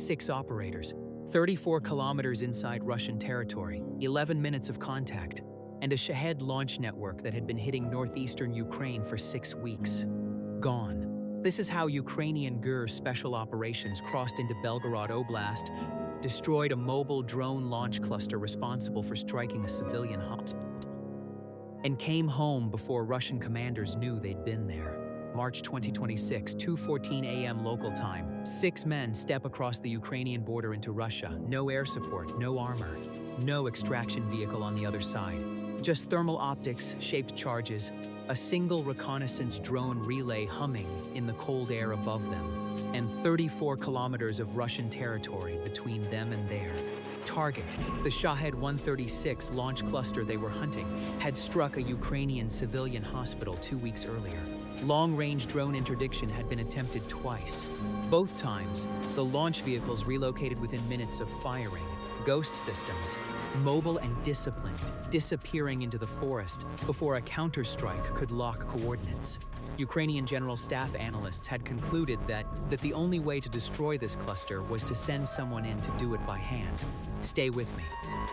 6 operators, 34 kilometers inside Russian territory, 11 minutes of contact, and a Shahed launch network that had been hitting northeastern Ukraine for 6 weeks. Gone. This is how Ukrainian GUR special operations crossed into Belgorod Oblast, destroyed a mobile drone launch cluster responsible for striking a civilian hospital, and came home before Russian commanders knew they'd been there. March 2026, 2:14 a.m. local time. 6 men step across the Ukrainian border into Russia. No air support, no armor, no extraction vehicle on the other side. Just thermal optics, shaped charges, a single reconnaissance drone relay humming in the cold air above them, and 34 kilometers of Russian territory between them and their target. The Shahed 136 launch cluster they were hunting had struck a Ukrainian civilian hospital 2 weeks earlier. Long-range drone interdiction had been attempted twice. Both times, the launch vehicles relocated within minutes of firing. Ghost systems, mobile and disciplined, disappearing into the forest before a counterstrike could lock coordinates. Ukrainian General Staff analysts had concluded that the only way to destroy this cluster was to send someone in to do it by hand. Stay with me,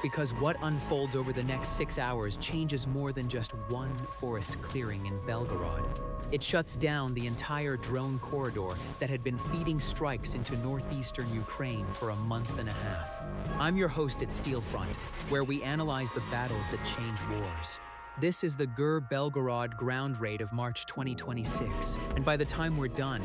because what unfolds over the next 6 hours changes more than just one forest clearing in Belgorod. It shuts down the entire drone corridor that had been feeding strikes into northeastern Ukraine for a month and a half. I'm your host at Steelfront, where we analyze the battles that change wars. This is the GUR Belgorod ground raid of March 2026, and by the time we're done,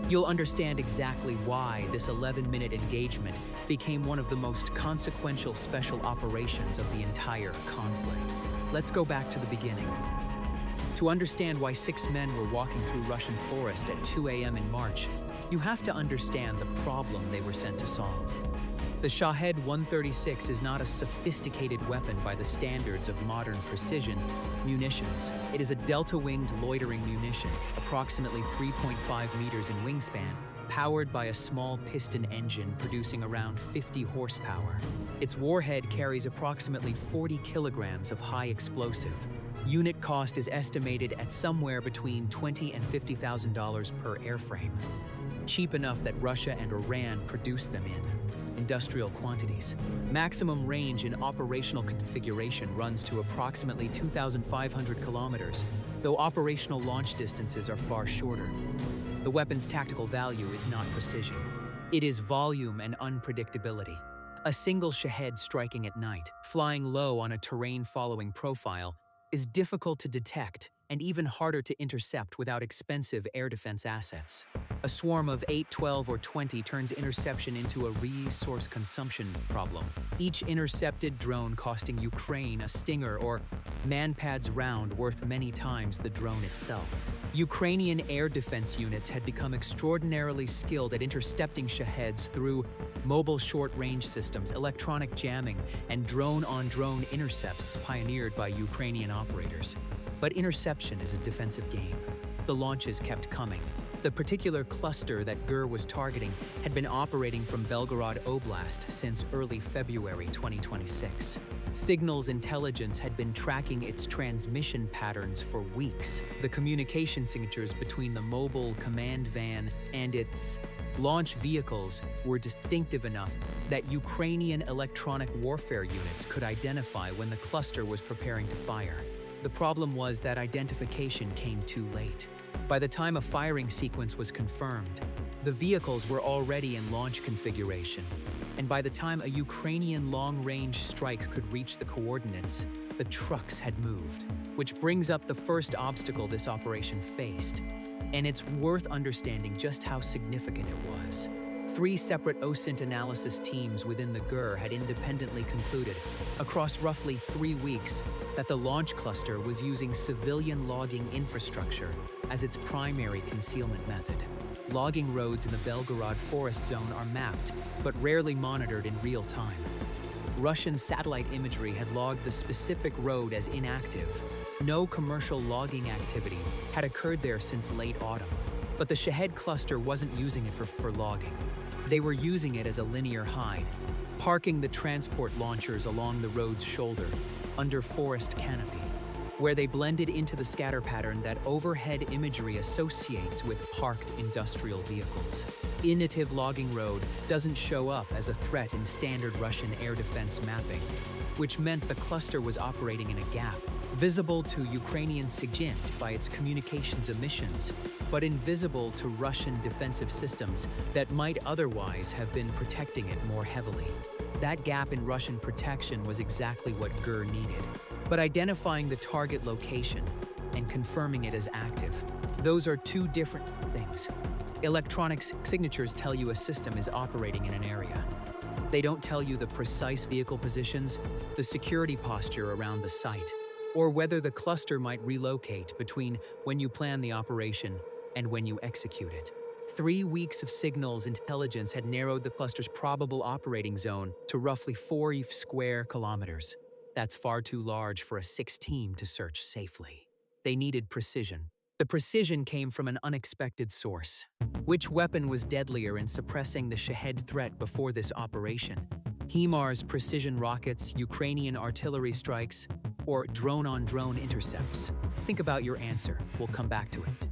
you'll understand exactly why this 11-minute engagement became one of the most consequential special operations of the entire conflict. Let's go back to the beginning. To understand why 6 men were walking through Russian forest at 2 a.m. in March, you have to understand the problem they were sent to solve. The Shahed 136 is not a sophisticated weapon by the standards of modern precision munitions. It is a delta-winged loitering munition, approximately 3.5 meters in wingspan, powered by a small piston engine producing around 50 horsepower. Its warhead carries approximately 40 kilograms of high explosive. Unit cost is estimated at somewhere between $20,000 and $50,000 per airframe. Cheap enough that Russia and Iran produce them in industrial quantities. Maximum range in operational configuration runs to approximately 2,500 kilometers, though operational launch distances are far shorter. The weapon's tactical value is not precision. It is volume and unpredictability. A single Shahed striking at night, flying low on a terrain-following profile, is difficult to detect and even harder to intercept without expensive air defense assets. A swarm of 8, 12, or 20 turns interception into a resource consumption problem, each intercepted drone costing Ukraine a Stinger or Manpad's round worth many times the drone itself. Ukrainian air defense units had become extraordinarily skilled at intercepting Shaheds through mobile short-range systems, electronic jamming, and drone-on-drone intercepts pioneered by Ukrainian operators. But interception is a defensive game. The launches kept coming. The particular cluster that GUR was targeting had been operating from Belgorod Oblast since early February 2026. Signals intelligence had been tracking its transmission patterns for weeks. The communication signatures between the mobile command van and its launch vehicles were distinctive enough that Ukrainian electronic warfare units could identify when the cluster was preparing to fire. The problem was that identification came too late. By the time a firing sequence was confirmed, the vehicles were already in launch configuration, and by the time a Ukrainian long-range strike could reach the coordinates, the trucks had moved. Which brings up the first obstacle this operation faced, and it's worth understanding just how significant it was. 3 separate OSINT analysis teams within the GUR had independently concluded, across roughly 3 weeks, that the launch cluster was using civilian logging infrastructure as its primary concealment method. Logging roads in the Belgorod forest zone are mapped, but rarely monitored in real time. Russian satellite imagery had logged the specific road as inactive. No commercial logging activity had occurred there since late autumn, but the Shahed cluster wasn't using it for logging. They were using it as a linear hide, parking the transport launchers along the road's shoulder, under forest canopy. where they blended into the scatter pattern that overhead imagery associates with parked industrial vehicles. Innative Logging Road doesn't show up as a threat in standard Russian air defense mapping, which meant the cluster was operating in a gap, visible to Ukrainian SIGINT by its communications emissions, but invisible to Russian defensive systems that might otherwise have been protecting it more heavily. That gap in Russian protection was exactly what GUR needed. But identifying the target location and confirming it as active, those are two different things. Electronic signatures tell you a system is operating in an area. They don't tell you the precise vehicle positions, the security posture around the site, or whether the cluster might relocate between when you plan the operation and when you execute it. 3 weeks of signals intelligence had narrowed the cluster's probable operating zone to roughly 4 square kilometers. That's far too large for a 6 team to search safely. They needed precision. The precision came from an unexpected source. Which weapon was deadlier in suppressing the Shahed threat before this operation? HIMARS precision rockets, Ukrainian artillery strikes, or drone-on-drone intercepts? Think about your answer. We'll come back to it.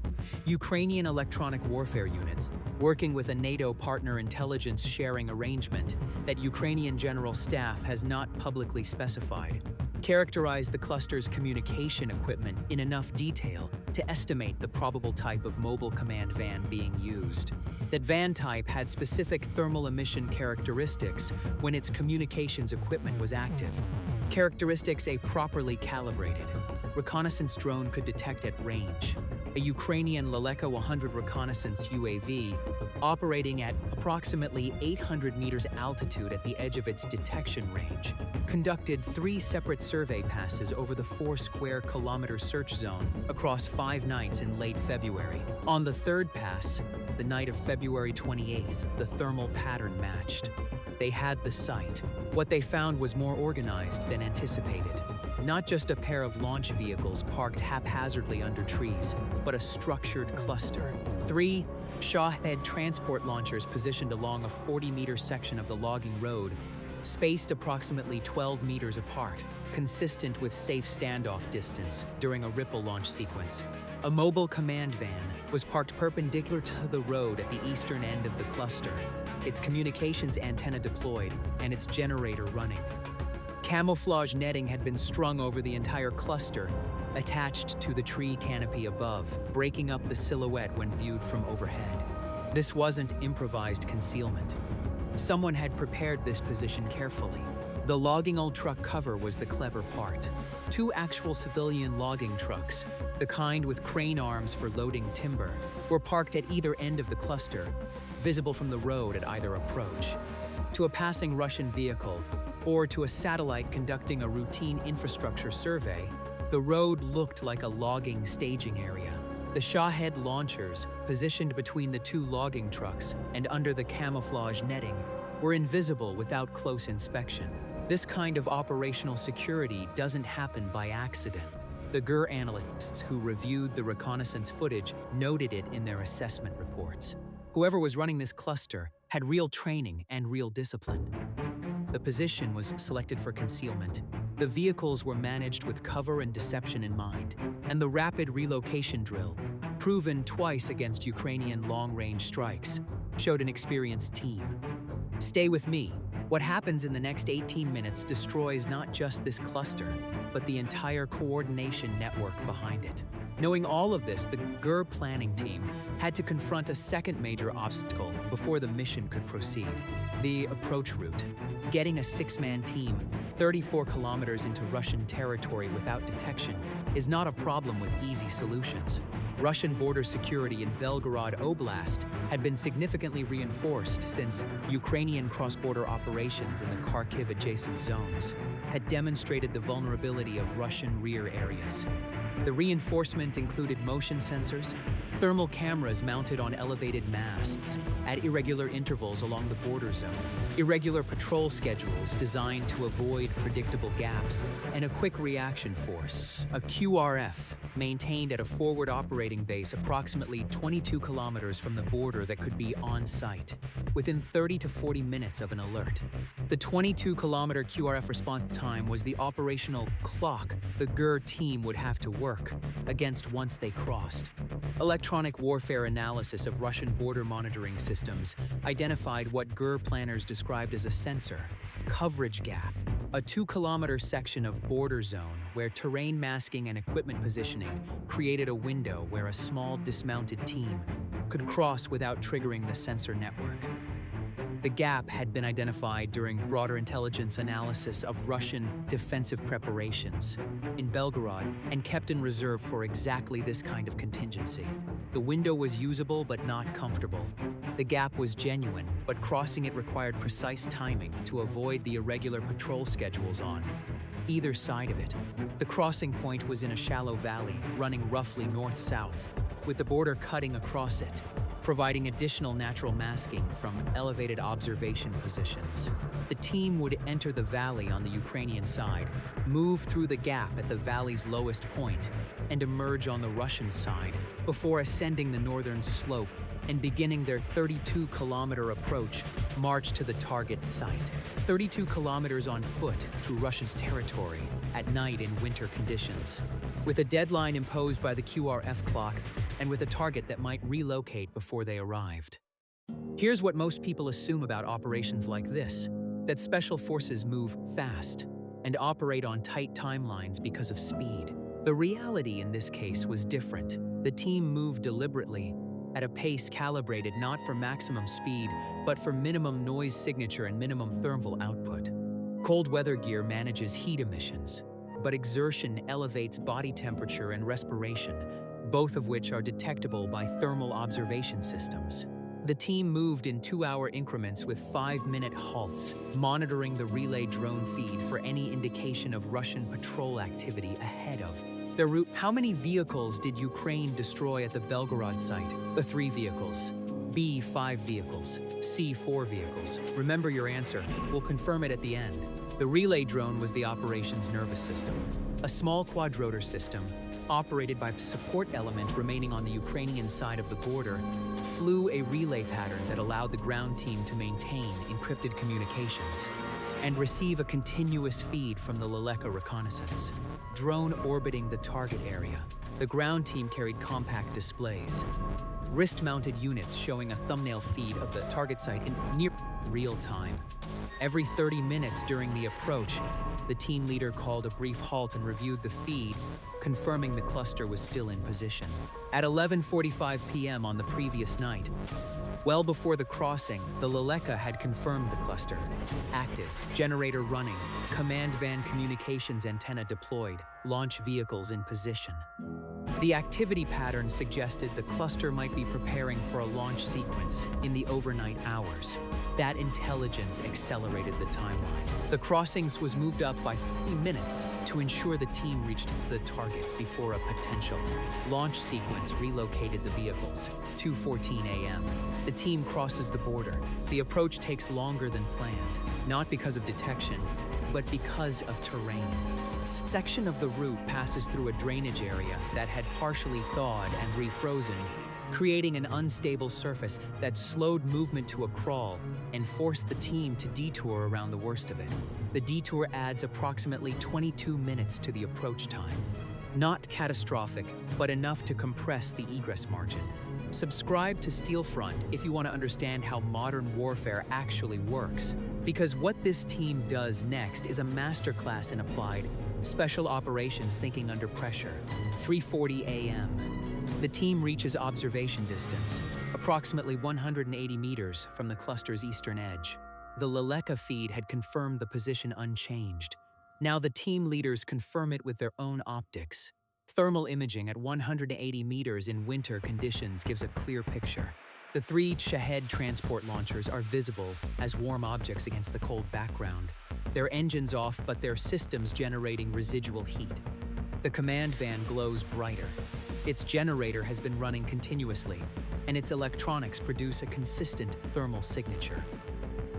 Ukrainian electronic warfare units, working with a NATO partner intelligence sharing arrangement that Ukrainian General Staff has not publicly specified, characterized the cluster's communication equipment in enough detail to estimate the probable type of mobile command van being used. That van type had specific thermal emission characteristics when its communications equipment was active. Characteristics a properly calibrated reconnaissance drone could detect at range. A Ukrainian Leleka 100 reconnaissance UAV, operating at approximately 800 meters altitude at the edge of its detection range, conducted 3 separate survey passes over the 4 square kilometer search zone across 5 nights in late February. On the 3rd pass, the night of February 28th, the thermal pattern matched. They had the site. What they found was more organized than anticipated. Not just a pair of launch vehicles parked haphazardly under trees, but a structured cluster. 3 Shahed transport launchers positioned along a 40-meter section of the logging road, spaced approximately 12 meters apart, consistent with safe standoff distance during a ripple launch sequence. A mobile command van was parked perpendicular to the road at the eastern end of the cluster, its communications antenna deployed and its generator running. Camouflage netting had been strung over the entire cluster, attached to the tree canopy above, breaking up the silhouette when viewed from overhead. This wasn't improvised concealment. Someone had prepared this position carefully. The logging old truck cover was the clever part. 2 actual civilian logging trucks, the kind with crane arms for loading timber, were parked at either end of the cluster, visible from the road at either approach. To a passing Russian vehicle, or to a satellite conducting a routine infrastructure survey, the road looked like a logging staging area. The Shahed launchers, positioned between the 2 logging trucks and under the camouflage netting, were invisible without close inspection. This kind of operational security doesn't happen by accident. The GUR analysts who reviewed the reconnaissance footage noted it in their assessment reports. Whoever was running this cluster had real training and real discipline. The position was selected for concealment. The vehicles were managed with cover and deception in mind, and the rapid relocation drill, proven twice against Ukrainian long-range strikes, showed an experienced team. Stay with me. What happens in the next 18 minutes destroys not just this cluster, but the entire coordination network behind it. Knowing all of this, the GUR planning team had to confront a second major obstacle before the mission could proceed: the approach route. Getting a 6-man team 34 kilometers into Russian territory without detection is not a problem with easy solutions. Russian border security in Belgorod Oblast had been significantly reinforced since Ukrainian cross-border operations in the Kharkiv-adjacent zones had demonstrated the vulnerability of Russian rear areas. The reinforcement included motion sensors, thermal cameras mounted on elevated masts at irregular intervals along the border zone, irregular patrol schedules designed to avoid predictable gaps, and a quick reaction force, a QRF, maintained at a forward operating base approximately 22 kilometers from the border that could be on site within 30 to 40 minutes of an alert. The 22-kilometer QRF response time was the operational clock the GUR team would have to work against once they crossed. Electronic warfare analysis of Russian border monitoring systems identified what GUR planners described as a sensor coverage gap, a 2-kilometer section of border zone where terrain masking and equipment positioning created a window where a small dismounted team could cross without triggering the sensor network. The gap had been identified during broader intelligence analysis of Russian defensive preparations in Belgorod and kept in reserve for exactly this kind of contingency. The window was usable but not comfortable. The gap was genuine, but crossing it required precise timing to avoid the irregular patrol schedules on either side of it. The crossing point was in a shallow valley running roughly north-south, with the border cutting across it, providing additional natural masking from elevated observation positions. The team would enter the valley on the Ukrainian side, move through the gap at the valley's lowest point, and emerge on the Russian side before ascending the northern slope and beginning their 32-kilometer approach march to the target site. 32 kilometers on foot through Russia's territory at night in winter conditions, with a deadline imposed by the QRF clock and with a target that might relocate before they arrived. Here's what most people assume about operations like this: that special forces move fast and operate on tight timelines because of speed. The reality in this case was different. The team moved deliberately, at a pace calibrated not for maximum speed, but for minimum noise signature and minimum thermal output. Cold weather gear manages heat emissions, but exertion elevates body temperature and respiration, both of which are detectable by thermal observation systems. The team moved in 2-hour increments with 5-minute halts, monitoring the relay drone feed for any indication of Russian patrol activity ahead of their route. How many vehicles did Ukraine destroy at the Belgorod site? The 3 vehicles. B, 5 vehicles. C, 4 vehicles. Remember your answer. We'll confirm it at the end. The relay drone was the operations nervous system, a small quadrotor system operated by a support element remaining on the Ukrainian side of the border, flew a relay pattern that allowed the ground team to maintain encrypted communications and receive a continuous feed from the Leleka reconnaissance drone orbiting the target area. The ground team carried compact displays, wrist-mounted units showing a thumbnail feed of the target site in near real time. Every 30 minutes during the approach, the team leader called a brief halt and reviewed the feed, confirming the cluster was still in position. At 11:45 p.m. on the previous night, well before the crossing, the Leleka had confirmed the cluster. Active, generator running, command van communications antenna deployed, launch vehicles in position. The activity pattern suggested the cluster might be preparing for a launch sequence in the overnight hours. That intelligence accelerated the timeline. The crossings was moved up by 50 minutes to ensure the team reached the target before a potential launch sequence relocated the vehicles. 2:14 a.m. The team crosses the border. The approach takes longer than planned, not because of detection, but because of terrain. Section of the route passes through a drainage area that had partially thawed and refrozen, creating an unstable surface that slowed movement to a crawl and forced the team to detour around the worst of it. The detour adds approximately 22 minutes to the approach time. Not catastrophic, but enough to compress the egress margin. Subscribe to Steelfront if you want to understand how modern warfare actually works, because what this team does next is a masterclass in applied special operations thinking under pressure. 3:40 a.m. The team reaches observation distance, approximately 180 meters from the cluster's eastern edge. The Leleka feed had confirmed the position unchanged. Now the team leaders confirm it with their own optics. Thermal imaging at 180 meters in winter conditions gives a clear picture. The 3 Shahed transport launchers are visible as warm objects against the cold background. Their engines off, but their systems generating residual heat. The command van glows brighter. Its generator has been running continuously, and its electronics produce a consistent thermal signature.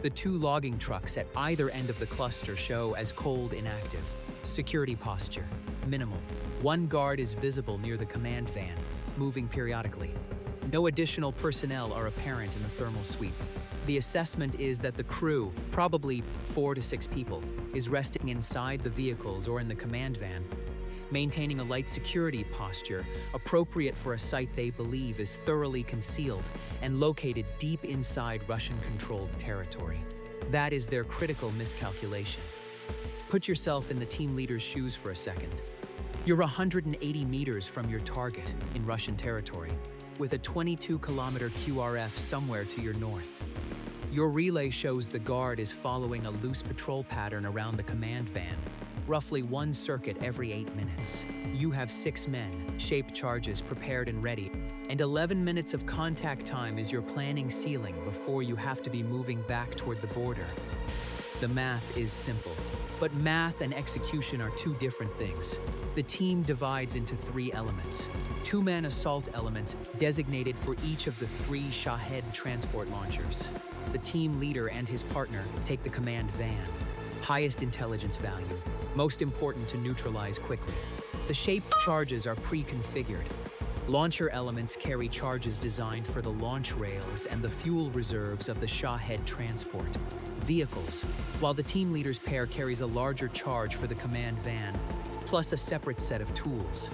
The 2 logging trucks at either end of the cluster show as cold inactive. Security posture. minimal. One guard is visible near the command van, moving periodically. No additional personnel are apparent in the thermal sweep. The assessment is that the crew, probably 4 to 6 people, is resting inside the vehicles or in the command van, maintaining a light security posture appropriate for a site they believe is thoroughly concealed and located deep inside Russian-controlled territory. That is their critical miscalculation. Put yourself in the team leader's shoes for a second. You're 180 meters from your target in Russian territory, with a 22-kilometer QRF somewhere to your north. Your relay shows the guard is following a loose patrol pattern around the command van, roughly one circuit every 8 minutes. You have 6 men, shaped charges prepared and ready, and 11 minutes of contact time is your planning ceiling before you have to be moving back toward the border. The math is simple, but math and execution are two different things. The team divides into 3 elements. 2-man assault elements designated for each of the 3 Shahed transport launchers. The team leader and his partner take the command van. Highest intelligence value, most important to neutralize quickly. The shaped charges are pre-configured. Launcher elements carry charges designed for the launch rails and the fuel reserves of the Shahed transport vehicles, while the team leader's pair carries a larger charge for the command van, plus a separate set of tools.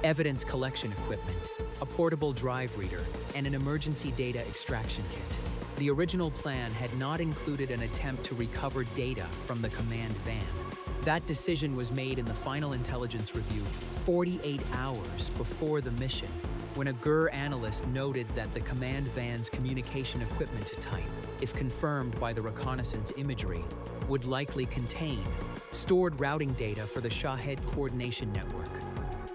Evidence collection equipment, a portable drive reader, and an emergency data extraction kit. The original plan had not included an attempt to recover data from the command van. That decision was made in the final intelligence review 48 hours before the mission, when a GUR analyst noted that the command van's communication equipment type, if confirmed by the reconnaissance imagery, would likely contain stored routing data for the Shahed coordination network.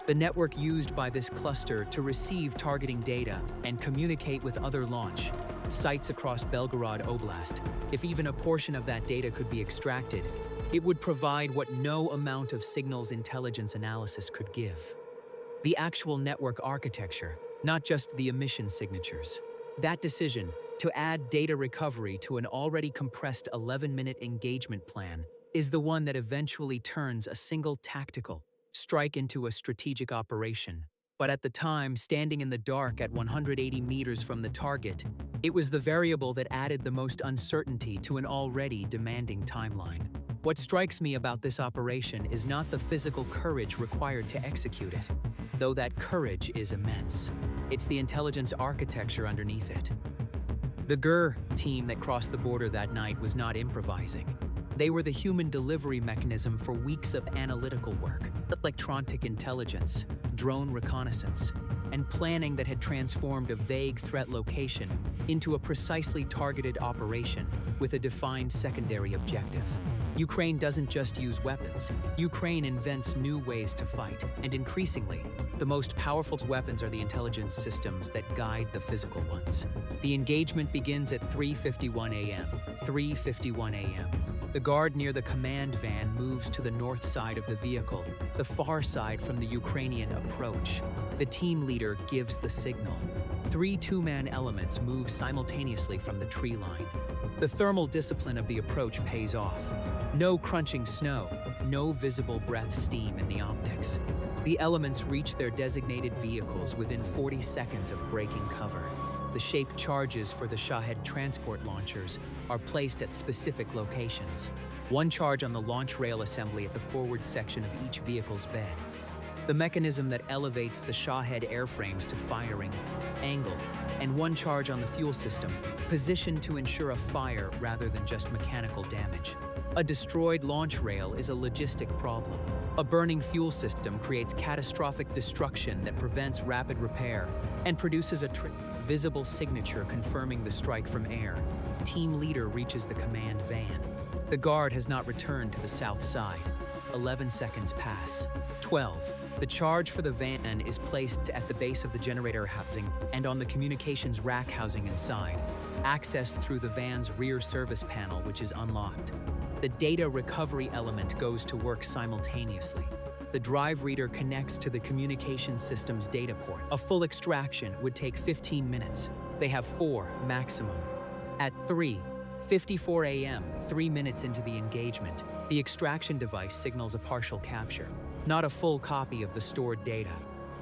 The network used by this cluster to receive targeting data and communicate with other launch sites across Belgorod Oblast. If even a portion of that data could be extracted, it would provide what no amount of signals intelligence analysis could give. The actual network architecture, not just the emission signatures. That decision, to add data recovery to an already compressed 11-minute engagement plan, is the one that eventually turns a single tactical strike into a strategic operation. But at the time, standing in the dark at 180 meters from the target, it was the variable that added the most uncertainty to an already demanding timeline. What strikes me about this operation is not the physical courage required to execute it, though that courage is immense. It's the intelligence architecture underneath it. The GUR team that crossed the border that night was not improvising. They were the human delivery mechanism for weeks of analytical work, electronic intelligence, drone reconnaissance, and planning that had transformed a vague threat location into a precisely targeted operation with a defined secondary objective. Ukraine doesn't just use weapons. Ukraine invents new ways to fight, and increasingly, the most powerful weapons are the intelligence systems that guide the physical ones. The engagement begins at 3:51 a.m. 3:51 a.m. The guard near the command van moves to the north side of the vehicle, the far side from the Ukrainian approach. The team leader gives the signal. 3 2-man elements move simultaneously from the tree line. The thermal discipline of the approach pays off. No crunching snow, no visible breath steam in the optics. The elements reach their designated vehicles within 40 seconds of breaking cover. The shaped charges for the Shahed transport launchers are placed at specific locations. One charge on the launch rail assembly at the forward section of each vehicle's bed. The mechanism that elevates the Shahed airframes to firing angle, and one charge on the fuel system, positioned to ensure a fire rather than just mechanical damage. A destroyed launch rail is a logistic problem. A burning fuel system creates catastrophic destruction that prevents rapid repair and produces a visible signature confirming the strike from air. Team leader reaches the command van. The guard has not returned to the south side. 11 seconds pass. 12. The charge for the van is placed at the base of the generator housing and on the communications rack housing inside, accessed through the van's rear service panel, which is unlocked. The data recovery element goes to work simultaneously. The drive reader connects to the communication system's data port. A full extraction would take 15 minutes. They have 4 maximum. At 3:54 a.m., 3 minutes into the engagement, the extraction device signals a partial capture. Not a full copy of the stored data,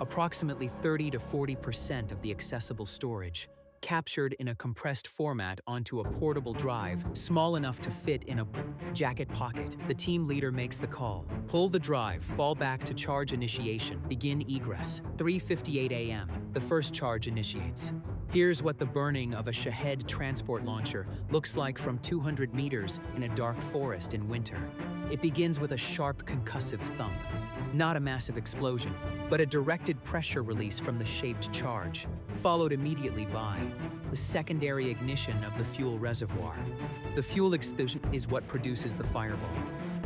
approximately 30 to 40% of the accessible storage, captured in a compressed format onto a portable drive small enough to fit in a jacket pocket. The team leader makes the call. Pull the drive, fall back to charge initiation, begin egress. 3:58 a.m. The first charge initiates. Here's what the burning of a Shahed transport launcher looks like from 200 meters in a dark forest in winter. It begins with a sharp concussive thump. Not a massive explosion, but a directed pressure release from the shaped charge, followed immediately by the secondary ignition of the fuel reservoir. The fuel explosion is what produces the fireball.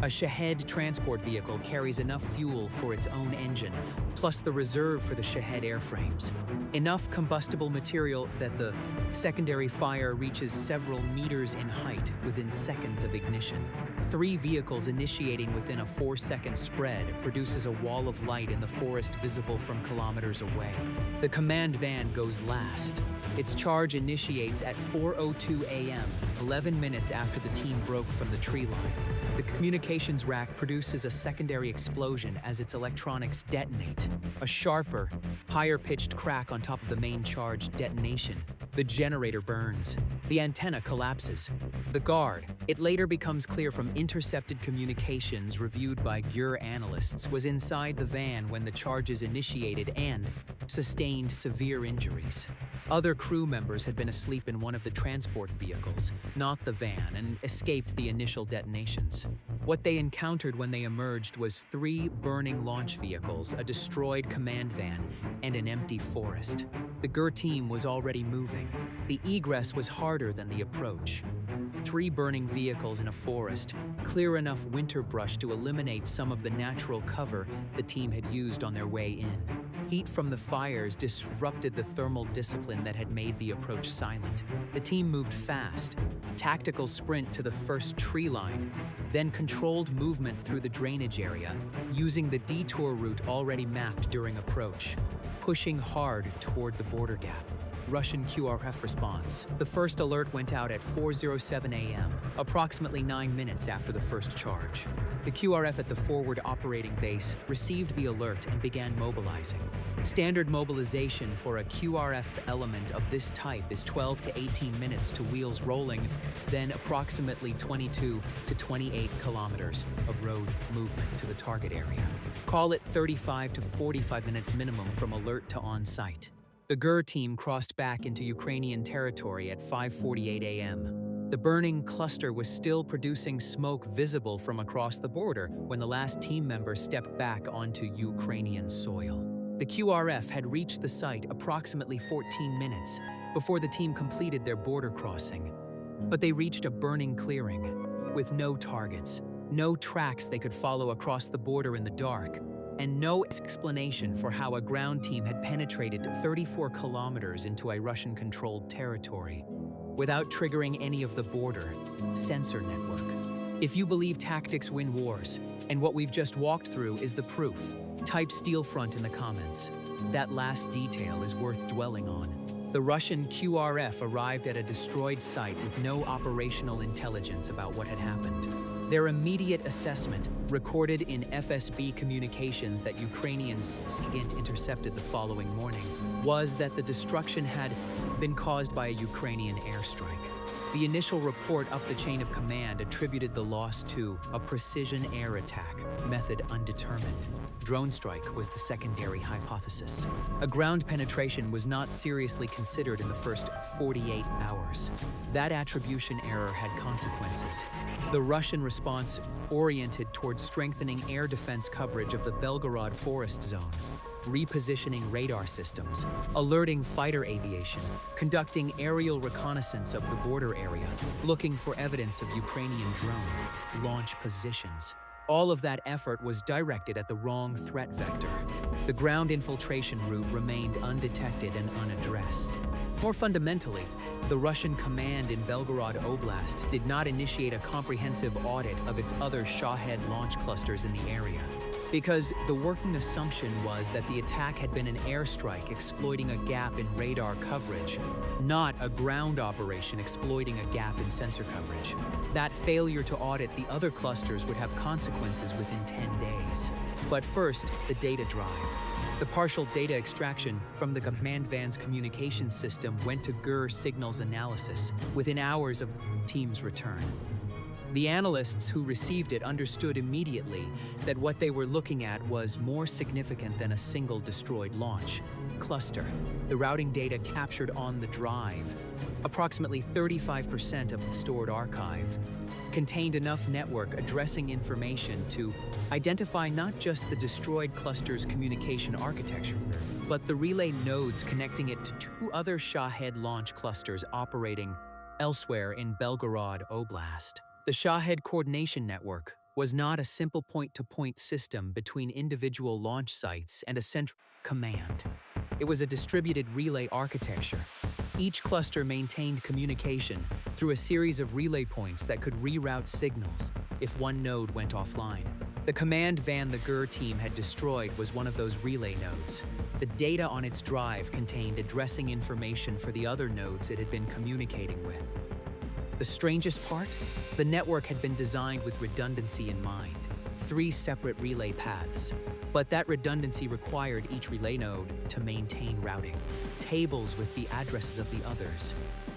A Shahed transport vehicle carries enough fuel for its own engine, plus the reserve for the Shahed airframes. Enough combustible material that the secondary fire reaches several meters in height within seconds of ignition. 3 vehicles initiating within a 4-second spread produces a wall of light in the forest visible from kilometers away. The command van goes last. Its charge initiates at 4:02 a.m., 11 minutes after the team broke from the tree line. The communications rack produces a secondary explosion as its electronics detonate. A sharper, higher-pitched crack on top of the main charge detonation. The generator burns. The antenna collapses. The guard, it later becomes clear from intercepted communications reviewed by GUR analysts, was inside the van when the charges initiated and sustained severe injuries. Other crew members had been asleep in one of the transport vehicles, not the van, and escaped the initial detonations. What they encountered when they emerged was 3 burning launch vehicles, a destroyed command van, and an empty forest. The GUR team was already moving. The egress was harder than the approach. 3 burning vehicles in a forest, clear enough winter brush to eliminate some of the natural cover the team had used on their way in. Heat from the fires disrupted the thermal discipline that had made the approach silent. The team moved fast, tactical sprint to the first tree line, then controlled movement through the drainage area, using the detour route already mapped during approach, pushing hard toward the border gap. Russian QRF response. The first alert went out at 4:07 a.m., approximately 9 minutes after the first charge. The QRF at the forward operating base received the alert and began mobilizing. Standard mobilization for a QRF element of this type is 12 to 18 minutes to wheels rolling, then approximately 22 to 28 kilometers of road movement to the target area. Call it 35 to 45 minutes minimum from alert to on-site. The GUR team crossed back into Ukrainian territory at 5:48 a.m. The burning cluster was still producing smoke visible from across the border when the last team member stepped back onto Ukrainian soil. The QRF had reached the site approximately 14 minutes before the team completed their border crossing. But they reached a burning clearing with no targets, no tracks they could follow across the border in the dark, and no explanation for how a ground team had penetrated 34 kilometers into a Russian-controlled territory without triggering any of the border sensor network. If you believe tactics win wars, and what we've just walked through is the proof, type Steel Front in the comments. That last detail is worth dwelling on. The Russian QRF arrived at a destroyed site with no operational intelligence about what had happened. Their immediate assessment, recorded in FSB communications that Ukrainians intercepted the following morning, was that the destruction had been caused by a Ukrainian airstrike. The initial report up the chain of command attributed the loss to a precision air attack, method undetermined. Drone strike was the secondary hypothesis. A ground penetration was not seriously considered in the first 48 hours. That attribution error had consequences. The Russian response oriented towards strengthening air defense coverage of the Belgorod forest zone, repositioning radar systems, alerting fighter aviation, conducting aerial reconnaissance of the border area, looking for evidence of Ukrainian drone launch positions. All of that effort was directed at the wrong threat vector. The ground infiltration route remained undetected and unaddressed. More fundamentally, the Russian command in Belgorod Oblast did not initiate a comprehensive audit of its other Shahed launch clusters in the area. Because the working assumption was that the attack had been an airstrike exploiting a gap in radar coverage, not a ground operation exploiting a gap in sensor coverage. That failure to audit the other clusters would have consequences within 10 days. But first, the data drive. The partial data extraction from the command van's communication system went to GUR signals analysis within hours of the team's return. The analysts who received it understood immediately that what they were looking at was more significant than a single destroyed launch cluster. The routing data captured on the drive, approximately 35% of the stored archive, contained enough network addressing information to identify not just the destroyed cluster's communication architecture, but the relay nodes connecting it to two other Shahed launch clusters operating elsewhere in Belgorod Oblast. The Shahed coordination network was not a simple point-to-point system between individual launch sites and a central command. It was a distributed relay architecture. Each cluster maintained communication through a series of relay points that could reroute signals if one node went offline. The command van the GUR team had destroyed was one of those relay nodes. The data on its drive contained addressing information for the other nodes it had been communicating with. The strangest part? The network had been designed with redundancy in mind. 3 separate relay paths. But that redundancy required each relay node to maintain routing tables with the addresses of the others.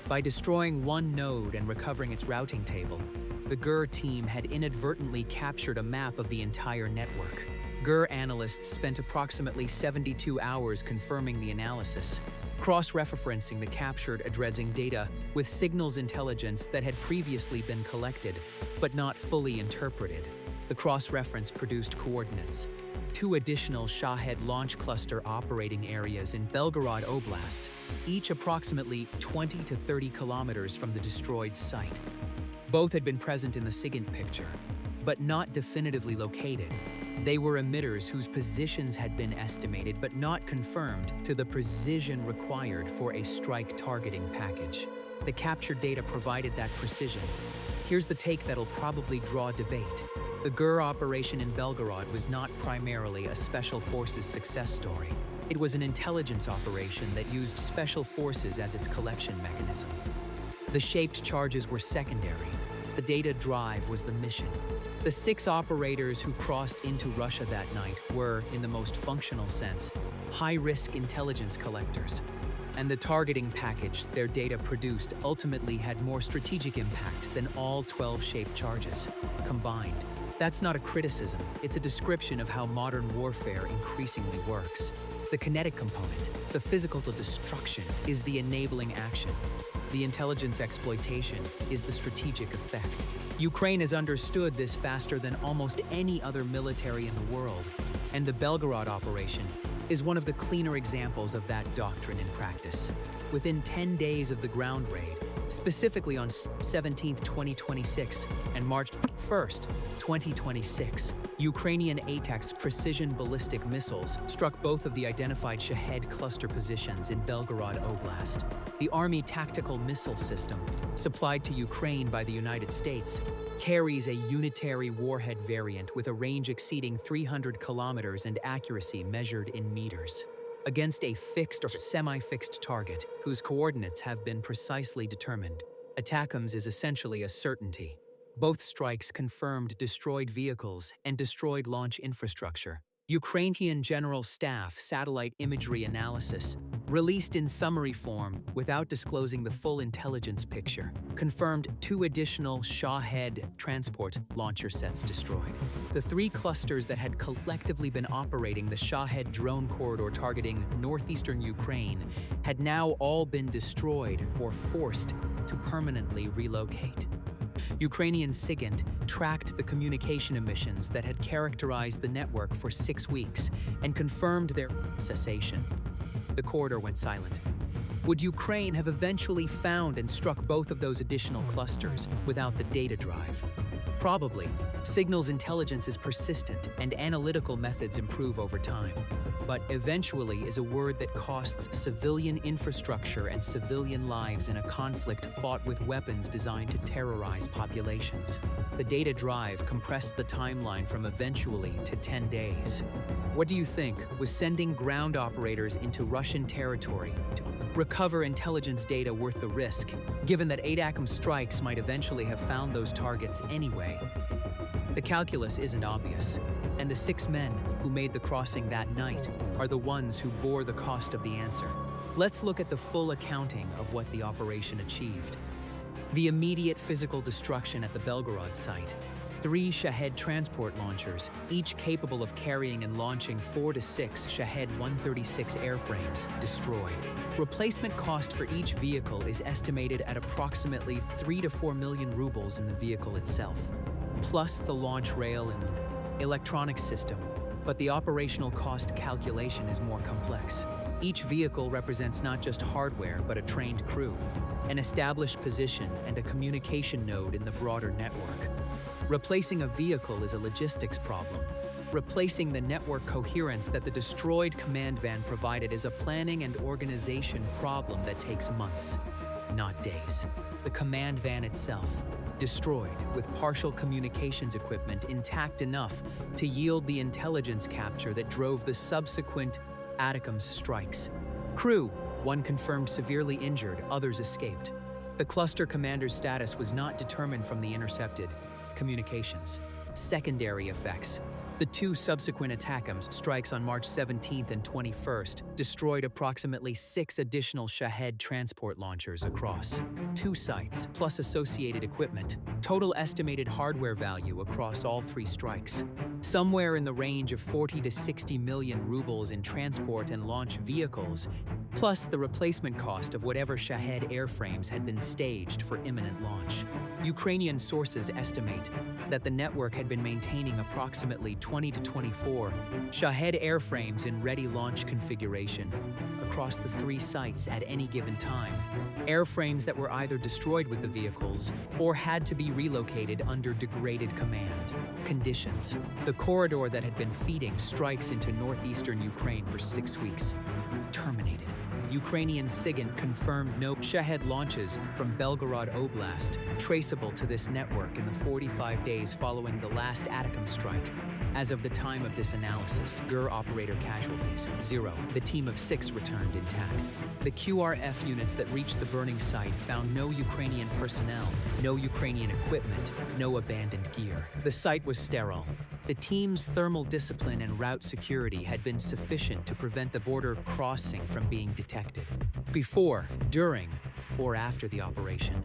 By destroying one node and recovering its routing table, the GUR team had inadvertently captured a map of the entire network. GUR analysts spent approximately 72 hours confirming the analysis, cross-referencing the captured addressing data with signals intelligence that had previously been collected, but not fully interpreted. The cross-reference produced coordinates. 2 additional Shahed launch cluster operating areas in Belgorod Oblast, each approximately 20 to 30 kilometers from the destroyed site. Both had been present in the SIGINT picture, but not definitively located. They were emitters whose positions had been estimated but not confirmed to the precision required for a strike targeting package. The captured data provided that precision. Here's the take that'll probably draw debate. The GUR operation in Belgorod was not primarily a Special Forces success story. It was an intelligence operation that used Special Forces as its collection mechanism. The shaped charges were secondary. The data drive was the mission. The 6 operators who crossed into Russia that night were, in the most functional sense, high-risk intelligence collectors. And the targeting package their data produced ultimately had more strategic impact than all 12 shaped charges combined. That's not a criticism, it's a description of how modern warfare increasingly works. The kinetic component, the physical destruction, is the enabling action. The intelligence exploitation is the strategic effect. Ukraine has understood this faster than almost any other military in the world, and the Belgorod operation is one of the cleaner examples of that doctrine in practice. Within 10 days of the ground raid, specifically on 17th, 2026 and March 1st, 2026, Ukrainian ATACMS precision ballistic missiles struck both of the identified Shahed cluster positions in Belgorod Oblast. The Army Tactical Missile System, supplied to Ukraine by the United States, carries a unitary warhead variant with a range exceeding 300 kilometers and accuracy measured in meters, against a fixed or semi-fixed target whose coordinates have been precisely determined. ATACMS is essentially a certainty. Both strikes confirmed destroyed vehicles and destroyed launch infrastructure. Ukrainian General Staff satellite imagery analysis, released in summary form without disclosing the full intelligence picture, confirmed 2 additional Shahed transport launcher sets destroyed. The 3 clusters that had collectively been operating the Shahed drone corridor targeting northeastern Ukraine had now all been destroyed or forced to permanently relocate. Ukrainian SIGINT tracked the communication emissions that had characterized the network for 6 weeks and confirmed their cessation. The corridor went silent. Would Ukraine have eventually found and struck both of those additional clusters without the data drive? Probably. Signals intelligence is persistent and analytical methods improve over time. But eventually is a word that costs civilian infrastructure and civilian lives in a conflict fought with weapons designed to terrorize populations. The data drive compressed the timeline from eventually to 10 days. What do you think? Was sending ground operators into Russian territory to recover intelligence data worth the risk, given that ATACMS strikes might eventually have found those targets anyway? The calculus isn't obvious, and the 6 men who made the crossing that night are the ones who bore the cost of the answer. Let's look at the full accounting of what the operation achieved. The immediate physical destruction at the Belgorod site. 3 Shahed transport launchers, each capable of carrying and launching 4 to 6 Shahed 136 airframes, destroyed. Replacement cost for each vehicle is estimated at approximately 3 to 4 million rubles in the vehicle itself, plus the launch rail and electronics system. But the operational cost calculation is more complex. Each vehicle represents not just hardware, but a trained crew, an established position, and a communication node in the broader network. Replacing a vehicle is a logistics problem. Replacing the network coherence that the destroyed command van provided is a planning and organization problem that takes months, not days. The command van itself, destroyed with partial communications equipment intact enough to yield the intelligence capture that drove the subsequent ATACMS strikes. Crew, 1 confirmed severely injured, others escaped. The cluster commander's status was not determined from the intercepted communications. Secondary effects. The 2 subsequent ATACMS strikes on March 17th and 21st destroyed approximately 6 additional Shahed transport launchers across 2 sites, plus associated equipment. Total estimated hardware value across all 3 strikes, somewhere in the range of 40 to 60 million rubles in transport and launch vehicles, plus the replacement cost of whatever Shahed airframes had been staged for imminent launch. Ukrainian sources estimate that the network had been maintaining approximately 20 to 24 Shahed airframes in ready launch configuration across the 3 sites at any given time. Airframes that were either destroyed with the vehicles or had to be relocated under degraded command conditions. The corridor that had been feeding strikes into northeastern Ukraine for 6 weeks terminated. Ukrainian SIGINT confirmed no Shahed launches from Belgorod Oblast traceable to this network in the 45 days following the last ATACMS strike. As of the time of this analysis, GUR operator casualties, 0. The team of 6 returned intact. The QRF units that reached the burning site found no Ukrainian personnel, no Ukrainian equipment, no abandoned gear. The site was sterile. The team's thermal discipline and route security had been sufficient to prevent the border crossing from being detected before, during, or after the operation.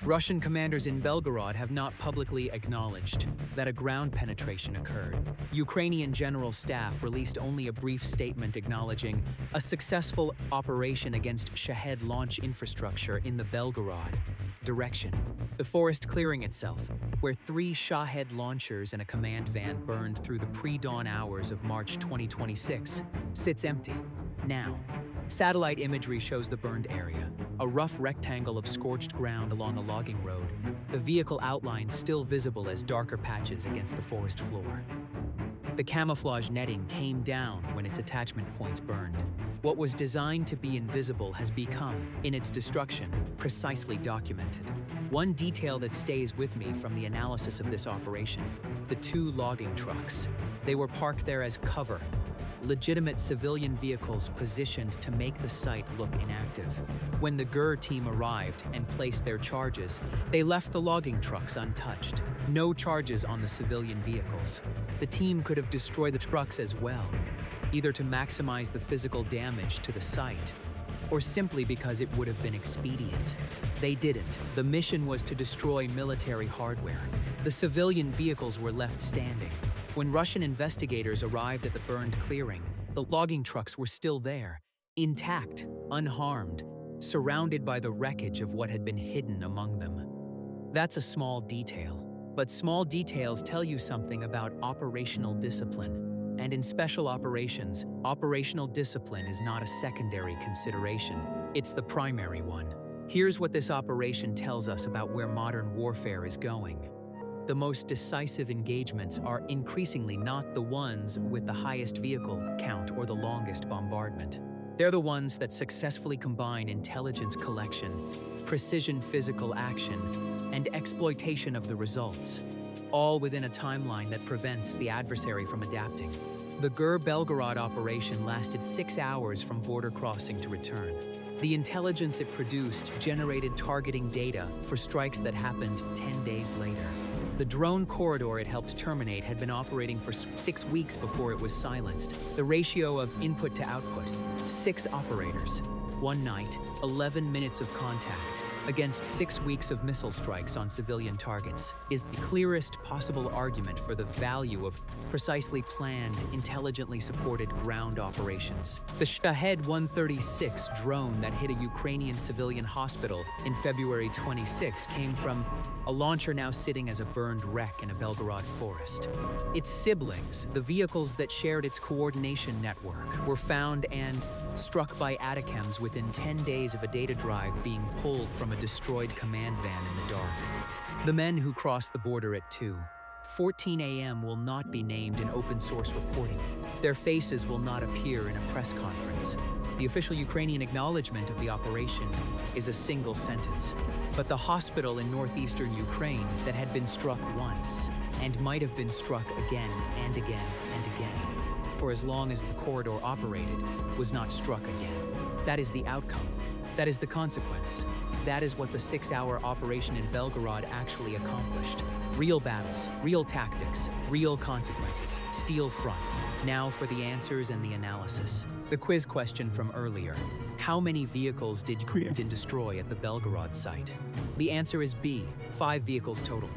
Russian commanders in Belgorod have not publicly acknowledged that a ground penetration occurred. Ukrainian General Staff released only a brief statement acknowledging a successful operation against Shahed launch infrastructure in the Belgorod direction. The forest clearing itself, where 3 Shahed launchers and a command van burned through the pre-dawn hours of March 2026, sits empty now. Satellite imagery shows the burned area, a rough rectangle of scorched ground along a logging road, the vehicle outline still visible as darker patches against the forest floor. The camouflage netting came down when its attachment points burned. What was designed to be invisible has become, in its destruction, precisely documented. One detail that stays with me from the analysis of this operation: the 2 logging trucks. They were parked there as cover, legitimate civilian vehicles positioned to make the site look inactive. When the GUR team arrived and placed their charges, they left the logging trucks untouched. No charges on the civilian vehicles. The team could have destroyed the trucks as well, either to maximize the physical damage to the site, or simply because it would have been expedient. They didn't. The mission was to destroy military hardware. The civilian vehicles were left standing. When Russian investigators arrived at the burned clearing, the logging trucks were still there, intact, unharmed, surrounded by the wreckage of what had been hidden among them. That's a small detail, but small details tell you something about operational discipline. And in special operations, operational discipline is not a secondary consideration, it's the primary one. Here's what this operation tells us about where modern warfare is going. The most decisive engagements are increasingly not the ones with the highest vehicle count or the longest bombardment. They're the ones that successfully combine intelligence collection, precision physical action, and exploitation of the results, all within a timeline that prevents the adversary from adapting. The GUR Belgorod operation lasted 6 hours from border crossing to return. The intelligence it produced generated targeting data for strikes that happened 10 days later. The drone corridor it helped terminate had been operating for 6 weeks before it was silenced. The ratio of input to output, 6 operators, 1 night, 11 minutes of contact, against 6 weeks of missile strikes on civilian targets, is the clearest possible argument for the value of precisely planned, intelligently supported ground operations. The Shahed 136 drone that hit a Ukrainian civilian hospital in February 26 came from a launcher now sitting as a burned wreck in a Belgorod forest. Its siblings, the vehicles that shared its coordination network, were found and struck by ATACMS within 10 days of a data drive being pulled from a destroyed command van in the dark. The men who crossed the border at 2:14 a.m. will not be named in open source reporting. Their faces will not appear in a press conference. The official Ukrainian acknowledgement of the operation is a single sentence. But the hospital in northeastern Ukraine that had been struck once and might have been struck again and again and again, for as long as the corridor operated, was not struck again. That is the outcome. That is the consequence. That is what the 6-hour operation in Belgorod actually accomplished. Real battles, real tactics, real consequences. Steel front. Now for the answers and the analysis. The quiz question from earlier. How many vehicles did Ukraine destroy at the Belgorod site? The answer is B, 5 vehicles total.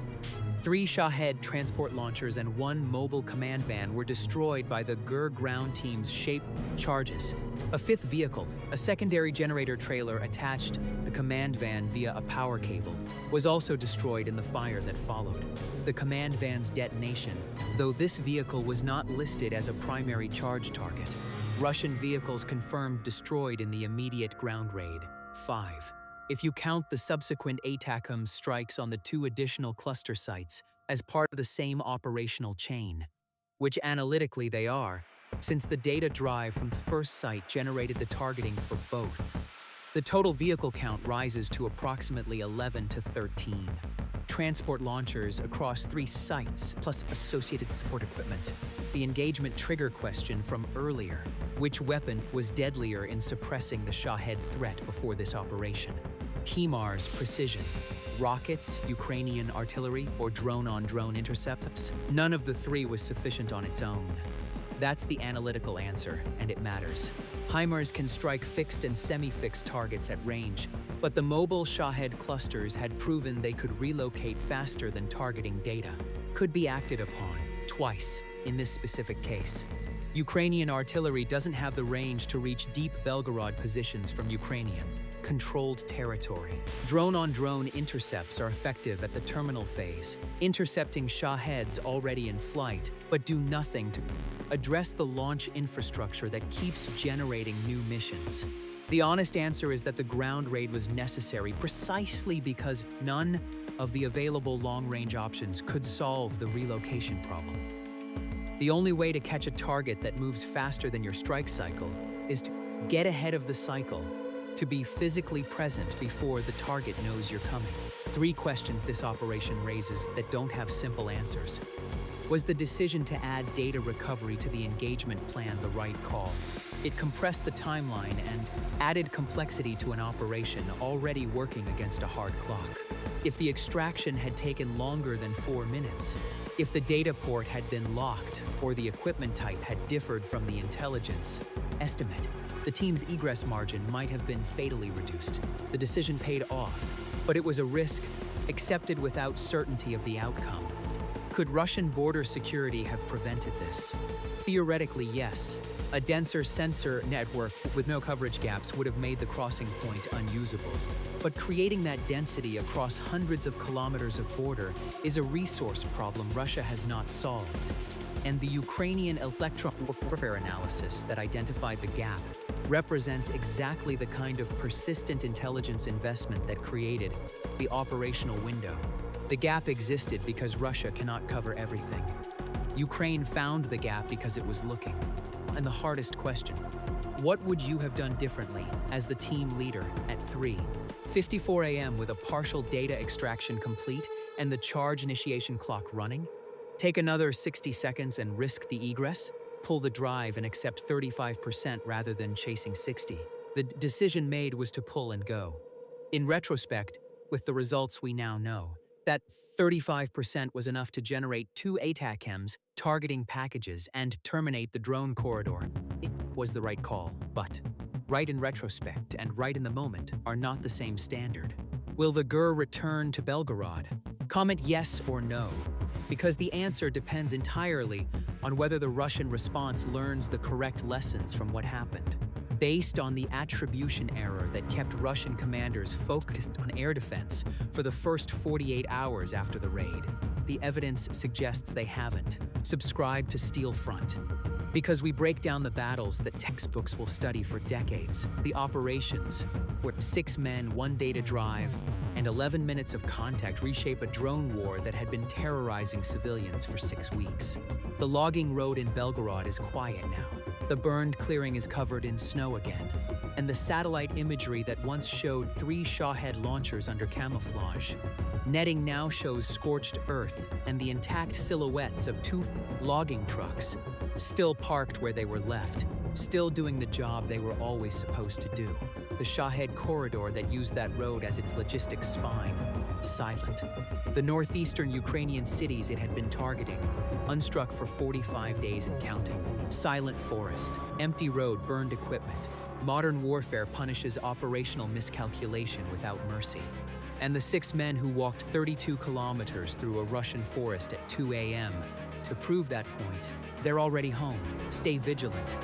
3 Shahed transport launchers and 1 mobile command van were destroyed by the GUR ground team's shaped charges. A 5th vehicle, a secondary generator trailer attached the command van via a power cable, was also destroyed in the fire that followed. The command van's detonation, though this vehicle was not listed as a primary charge target. Russian vehicles confirmed destroyed in the immediate ground raid. 5. If you count the subsequent ATACMS strikes on the 2 additional cluster sites as part of the same operational chain, which analytically they are, since the data drive from the first site generated the targeting for both. The total vehicle count rises to approximately 11 to 13. Transport launchers across 3 sites, plus associated support equipment. The engagement trigger question from earlier, which weapon was deadlier in suppressing the Shahed threat before this operation? HIMARS precision, rockets, Ukrainian artillery, or drone-on-drone intercepts? None of the 3 was sufficient on its own. That's the analytical answer, and it matters. HIMARS can strike fixed and semi-fixed targets at range, but the mobile Shahed clusters had proven they could relocate faster than targeting data. Could be acted upon, twice, in this specific case. Ukrainian artillery doesn't have the range to reach deep Belgorod positions from Ukrainian controlled territory. Drone-on-drone intercepts are effective at the terminal phase, intercepting Shaheds already in flight, but do nothing to address the launch infrastructure that keeps generating new missions. The honest answer is that the ground raid was necessary precisely because none of the available long-range options could solve the relocation problem. The only way to catch a target that moves faster than your strike cycle is to get ahead of the cycle, to be physically present before the target knows you're coming. 3 questions this operation raises that don't have simple answers. Was the decision to add data recovery to the engagement plan the right call? It compressed the timeline and added complexity to an operation already working against a hard clock. If the extraction had taken longer than 4 minutes, if the data port had been locked or the equipment type had differed from the intelligence estimate, the team's egress margin might have been fatally reduced. The decision paid off, but it was a risk accepted without certainty of the outcome. Could Russian border security have prevented this? Theoretically, yes. A denser sensor network with no coverage gaps would have made the crossing point unusable. But creating that density across hundreds of kilometers of border is a resource problem Russia has not solved. And the Ukrainian electron warfare analysis that identified the gap represents exactly the kind of persistent intelligence investment that created the operational window. The gap existed because Russia cannot cover everything. Ukraine found the gap because it was looking. And the hardest question, what would you have done differently as the team leader at 3:54 a.m. with a partial data extraction complete and the charge initiation clock running? Take another 60 seconds and risk the egress? Pull the drive and accept 35% rather than chasing 60? The decision made was to pull and go. In retrospect, with the results we now know, that 35% was enough to generate 2 ATACMS targeting packages and terminate the drone corridor. It was the right call, but right in retrospect and right in the moment are not the same standard. Will the GUR return to Belgorod? Comment yes or no, because the answer depends entirely on whether the Russian response learns the correct lessons from what happened. Based on the attribution error that kept Russian commanders focused on air defense for the first 48 hours after the raid, the evidence suggests they haven't. Subscribe to Steel Front, because we break down the battles that textbooks will study for decades. The operations, where 6 men, 1 data drive, and 11 minutes of contact reshape a drone war that had been terrorizing civilians for 6 weeks. The logging road in Belgorod is quiet now. The burned clearing is covered in snow again, and the satellite imagery that once showed 3 Shahed launchers under camouflage. Netting now shows scorched earth and the intact silhouettes of 2 logging trucks, still parked where they were left, still doing the job they were always supposed to do. The Shahed corridor that used that road as its logistics spine, silent. The northeastern Ukrainian cities it had been targeting, unstruck for 45 days and counting. Silent forest, empty road, burned equipment. Modern warfare punishes operational miscalculation without mercy. And the 6 men who walked 32 kilometers through a Russian forest at 2 a.m. to prove that point, they're already home. Stay vigilant.